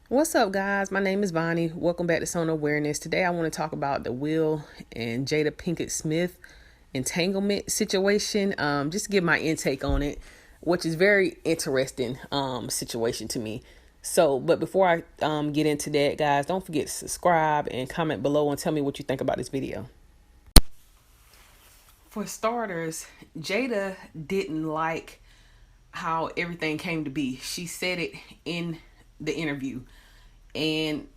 What's up, guys? My name is Bonnie. Welcome back to Sonar Awareness. Today, I want to talk about the Will and Jada Pinkett Smith entanglement situation. Just to give my intake on it, which is very interesting situation to me. But before I get into that, guys, don't forget to subscribe and comment below and tell me what you think about this video. For starters, Jada didn't like how everything came to be. She said it in the interview. And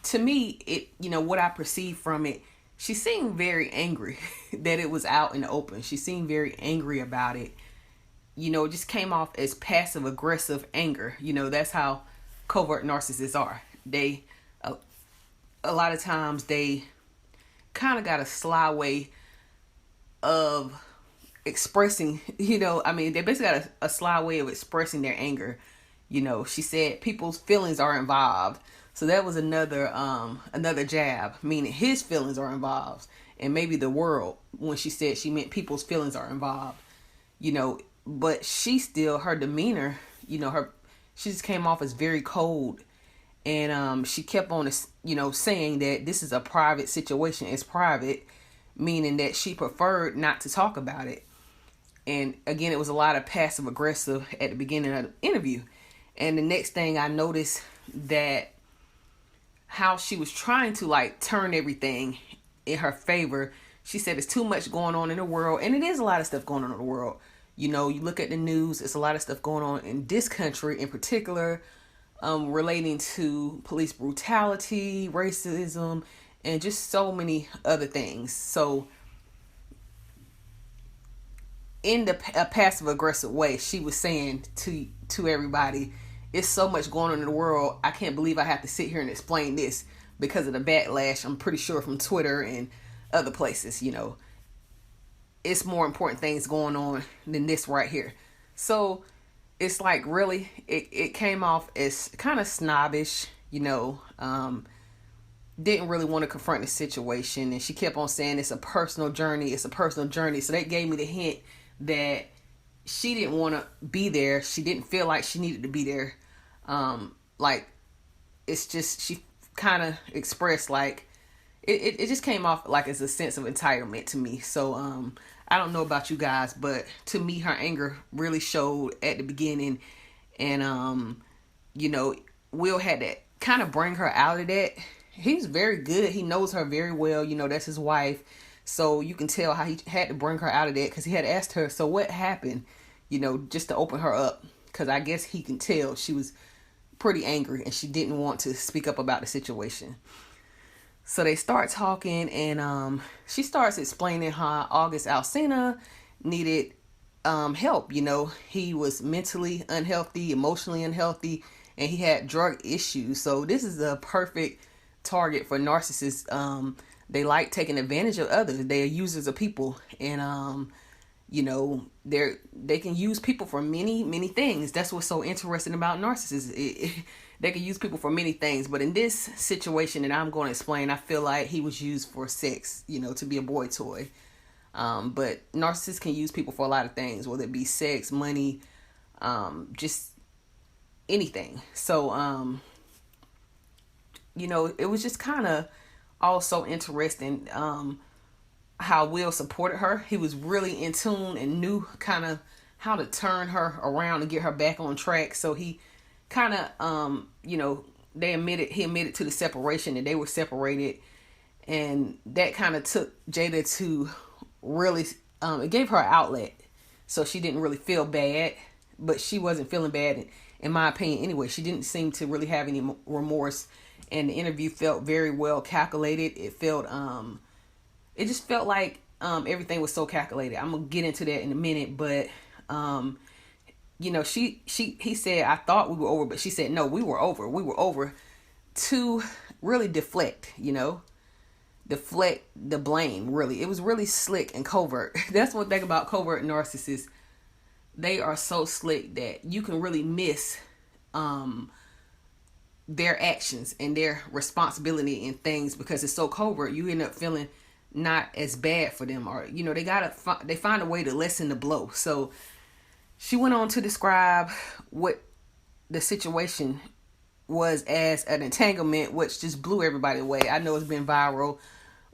to me, what I perceived from it, she seemed very angry that it was out in the open. She seemed very angry about it. It just came off as passive aggressive anger. That's how covert narcissists are. A lot of times they kind of got a sly way of expressing, they basically got a sly way of expressing their anger. She said people's feelings are involved. So that was another jab, meaning his feelings are involved, and maybe the world, when she said she meant people's feelings are involved, but her demeanor, she just came off as very cold. And she kept on, saying that this is a private situation. It's private, meaning that she preferred not to talk about it. And again, it was a lot of passive aggressive at the beginning of the interview. And the next thing I noticed that how she was trying to turn everything in her favor. She said it's too much going on in the world, and it is a lot of stuff going on in the world. You look at the news, it's a lot of stuff going on in this country in particular, relating to police brutality, racism, and just so many other things. So in a passive aggressive way, she was saying to everybody, it's so much going on in the world. I can't believe I have to sit here and explain this because of the backlash. I'm pretty sure from Twitter and other places, it's more important things going on than this right here. So it's really, it came off as kind of snobbish, didn't really want to confront the situation. And she kept on saying it's a personal journey. It's a personal journey. So that gave me the hint that she didn't want to be there. She didn't feel like she needed to be there. It's just, she kind of expressed it just came off as a sense of entitlement to me. So I don't know about you guys, but to me, her anger really showed at the beginning. And Will had to kind of bring her out of that. He's very good. He knows her very well. That's his wife. So you can tell how he had to bring her out of that, because he had asked her, so what happened? Just to open her up, because I guess he can tell she was pretty angry and she didn't want to speak up about the situation. So they start talking, and she starts explaining how August Alsina needed help. He was mentally unhealthy, emotionally unhealthy, and he had drug issues. So this is a perfect target for narcissists. They like taking advantage of others. They are users of people, and they can use people for many things. That's what's so interesting about narcissists. They can use people for many things, but in this situation that I'm going to explain, I feel like he was used for sex, to be a boy toy. But narcissists can use people for a lot of things, whether it be sex, money, just anything. So it was just kind of also interesting how Will supported her. He was really in tune and knew kind of how to turn her around and get her back on track. So he kind of he admitted to the separation, that they were separated, and that kind of took Jada to really it gave her an outlet, so she didn't really feel bad. But she wasn't feeling bad, in my opinion anyway. She didn't seem to really have any remorse, and the interview felt very well calculated. It just felt like everything was so calculated. I'm gonna get into that in a minute, but he said, I thought we were over, but she said, no, we were over. We were over to really deflect the blame. Really, it was really slick and covert. That's one thing about covert narcissists. They are so slick that you can really miss their actions and their responsibility in things, because it's so covert. You end up feeling not as bad for them, or they find a way to lessen the blow. So she went on to describe what the situation was as an entanglement, which just blew everybody away. I know it's been viral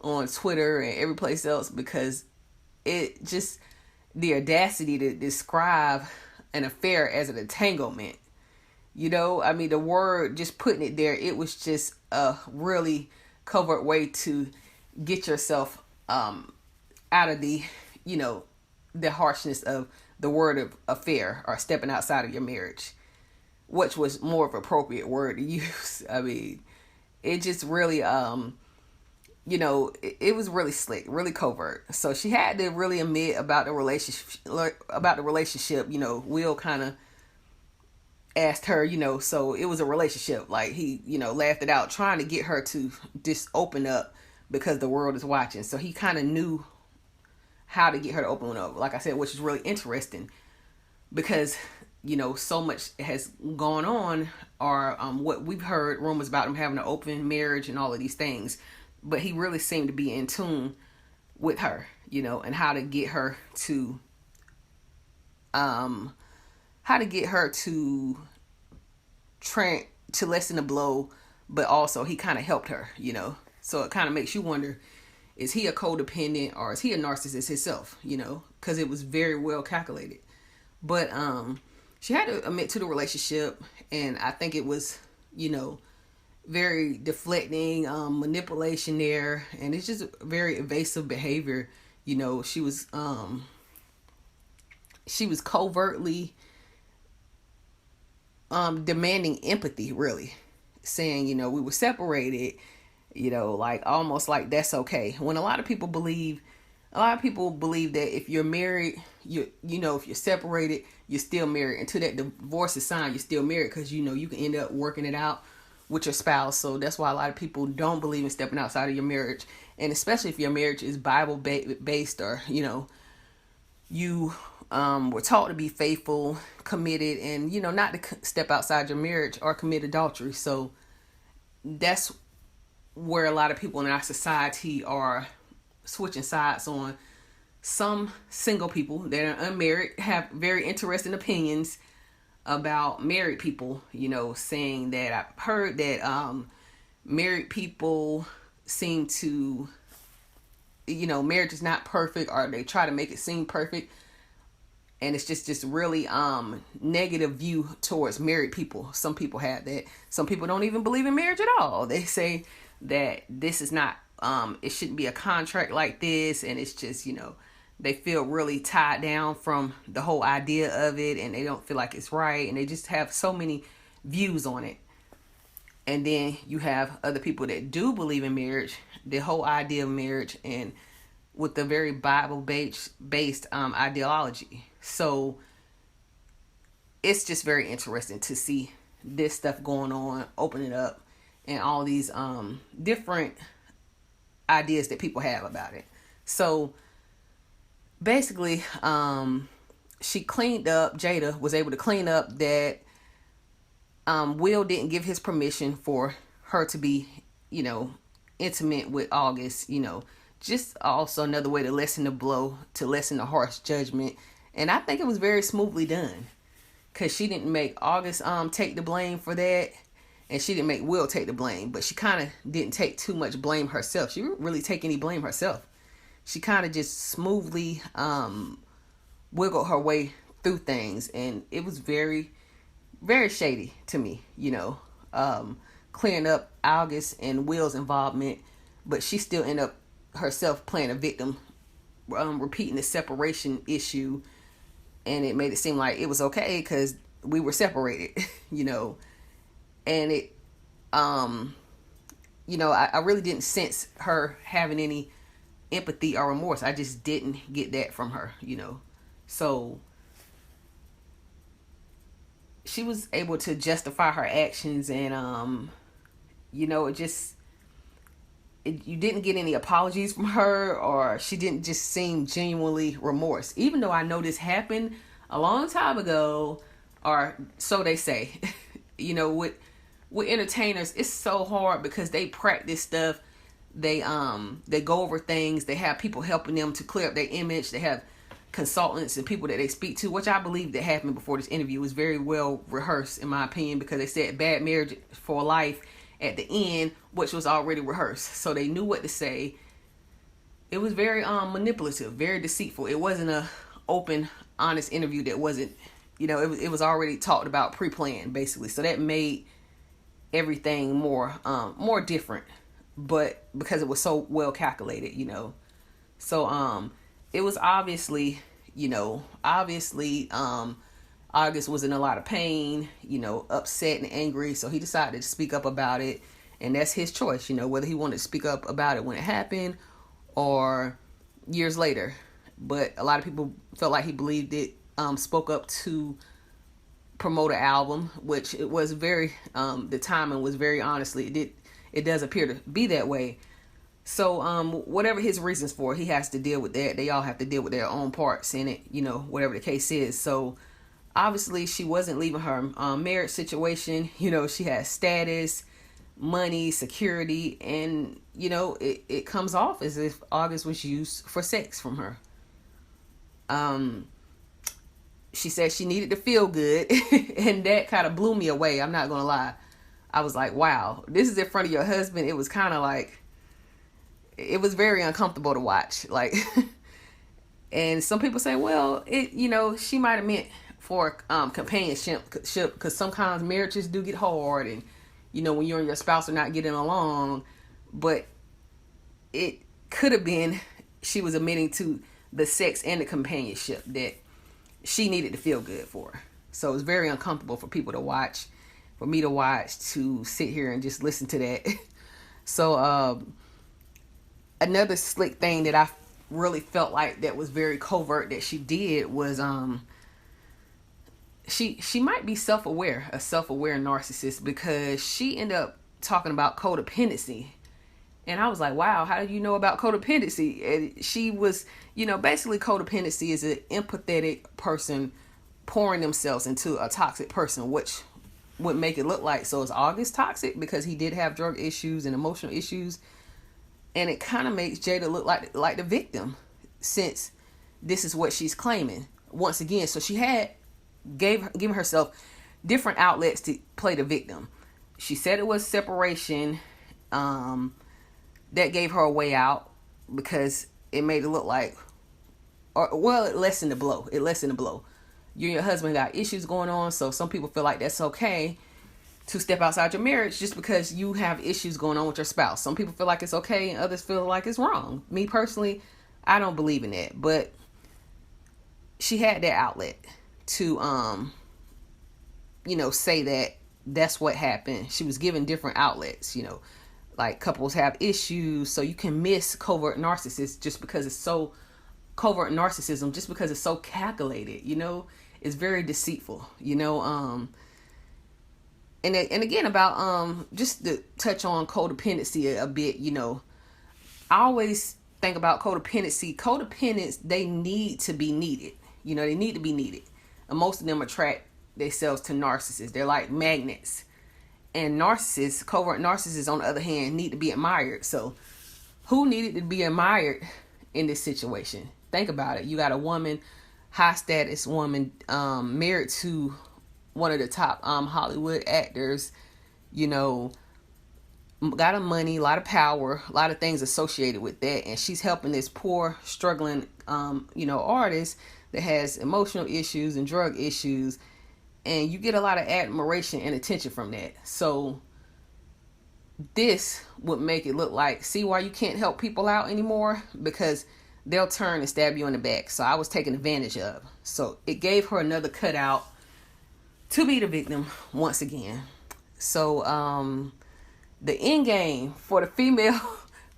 on Twitter and every place else because it just, the audacity to describe an affair as an entanglement. You know, I mean, the word, just putting it there, it was just a really covert way to get yourself out of the, you know, the harshness of the word of affair or stepping outside of your marriage, which was more of an appropriate word to use. I mean, it just really, you know, it was really slick, really covert. So she had to really admit about the relationship. You know, Will kind of asked her, you know, so it was a relationship. Like he, you know, laughed it out, trying to get her to just open up because the world is watching. So he kind of knew how to get her to open up, like I said, which is really interesting because, you know, so much has gone on, or what we've heard rumors about him having an open marriage and all of these things. But he really seemed to be in tune with her, you know, and how to get her to to lessen the blow, but also he kind of helped her, you know. So it kind of makes you wonder, is he a codependent or is he a narcissist himself, you know, because it was very well calculated. But she had to admit to the relationship, and I think it was, you know, very deflecting, manipulation there, and it's just very evasive behavior. You know, she was covertly demanding empathy, really, saying, you know, we were separated, you know, like almost like that's okay. When a lot of people believe that if you're married, you know, if you're separated, you're still married. Until that divorce is signed, you're still married, because, you know, you can end up working it out with your spouse. So that's why a lot of people don't believe in stepping outside of your marriage. And especially if your marriage is Bible based, or, you know, you were taught to be faithful, committed, and, you know, not to step outside your marriage or commit adultery. So that's where a lot of people in our society are switching sides on. Some single people that are unmarried have very interesting opinions about married people, you know, saying that I've heard that married people seem to, you know, marriage is not perfect, or they try to make it seem perfect. And it's just really negative view towards married people. Some people have that. Some people don't even believe in marriage at all. They say that this is not, it shouldn't be a contract like this. And it's just, you know, they feel really tied down from the whole idea of it, and they don't feel like it's right. And they just have so many views on it. And then you have other people that do believe in marriage, the whole idea of marriage, and with the very Bible-based ideology. So it's just very interesting to see this stuff going on, opening up, and all these different ideas that people have about it. So basically, she cleaned up, Jada was able to clean up that Will didn't give his permission for her to be, you know, intimate with August, you know, just also another way to lessen the blow, to lessen the harsh judgment. And I think it was very smoothly done, because she didn't make August take the blame for that, and she didn't make Will take the blame. But she kind of didn't take too much blame herself. She didn't really take any blame herself. She kind of just smoothly wiggled her way through things, and it was very, very shady to me, you know, clearing up August and Will's involvement, but she still ended up herself playing a victim, repeating the separation issue, and it made it seem like it was okay because we were separated, you know. And it, you know, I really didn't sense her having any empathy or remorse. I just didn't get that from her, you know. So she was able to justify her actions, and you know, you didn't get any apologies from her, or she didn't just seem genuinely remorse, even though I know this happened a long time ago, or so they say. You know, with entertainers, it's so hard because they practice stuff. They go over things. They have people helping them to clear up their image. They have consultants and people that they speak to, which I believe that happened before this interview, was very well rehearsed in my opinion, because they said bad marriage for life at the end, which was already rehearsed. So they knew what to say. It was very manipulative, very deceitful. It wasn't a open, honest interview that wasn't, it was already talked about, pre-planned basically. So that made everything more different, but because it was so well calculated, So it was obviously, August was in a lot of pain, upset and angry. So he decided to speak up about it. And that's his choice, whether he wanted to speak up about it when it happened or years later. But a lot of people felt like he believed it, spoke up to promote an album, which it was very, the timing was very, honestly, it does appear to be that way. So whatever his reasons for, he has to deal with that. They all have to deal with their own parts in it, whatever the case is. So obviously she wasn't leaving her marriage situation. She has status, money, security, and it comes off as if August was used for sex from her. She said she needed to feel good, and that kind of blew me away. I'm not gonna lie. I was like, wow, this is in front of your husband. It was kind of like, it was very uncomfortable to watch. Like, and some people say, well, she might have meant for companionship, because sometimes marriages do get hard, and when you and your spouse are not getting along. But it could have been she was admitting to the sex and the companionship that she needed to feel good for. So it was very uncomfortable for people to watch, for me to watch, to sit here and just listen to that. So another slick thing that I really felt like that was very covert that she did was she might be self-aware, a self-aware narcissist, because she ended up talking about codependency. And I was like, wow, how do you know about codependency? And she was, basically codependency is an empathetic person pouring themselves into a toxic person, which would make it look like, so is August toxic because he did have drug issues and emotional issues. And it kind of makes Jada look like the victim, since this is what she's claiming once again. So she had given herself different outlets to play the victim. She said it was separation. That gave her a way out because it made it look like, it lessened the blow. You and your husband got issues going on, so some people feel like that's okay to step outside your marriage just because you have issues going on with your spouse. Some people feel like it's okay, and others feel like it's wrong. Me personally, I don't believe in that, but she had that outlet to, say that that's what happened. She was given different outlets, like couples have issues, so you can miss covert narcissists just because it's so covert narcissism, just because it's so calculated, it's very deceitful, and again about just to touch on codependency a bit, I always think about codependency. Codependents, they need to be needed, they need to be needed, and most of them attract themselves to narcissists. They're like magnets. And narcissists, covert narcissists, on the other hand, need to be admired. So who needed to be admired in this situation? Think about it. You got a woman, high status woman, married to one of the top Hollywood actors, got a money, a lot of power, a lot of things associated with that. And she's helping this poor, struggling, artist that has emotional issues and drug issues. And you get a lot of admiration and attention from that. So this would make it look like, see why you can't help people out anymore? Because they'll turn and stab you in the back. So I was taken advantage of. So it gave her another cutout to be the victim once again. So the end game for the female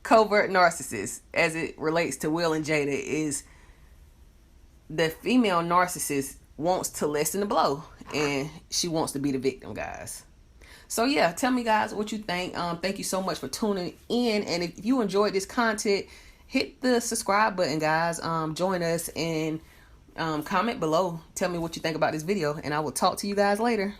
covert narcissist, as it relates to Will and Jada, is the female narcissist wants to lessen the blow, and she wants to be the victim, guys. So yeah, tell me, guys, what you think. Thank you so much for tuning in, and if you enjoyed this content, hit the subscribe button, guys. Join us and comment below. Tell me what you think about this video, and I will talk to you guys later.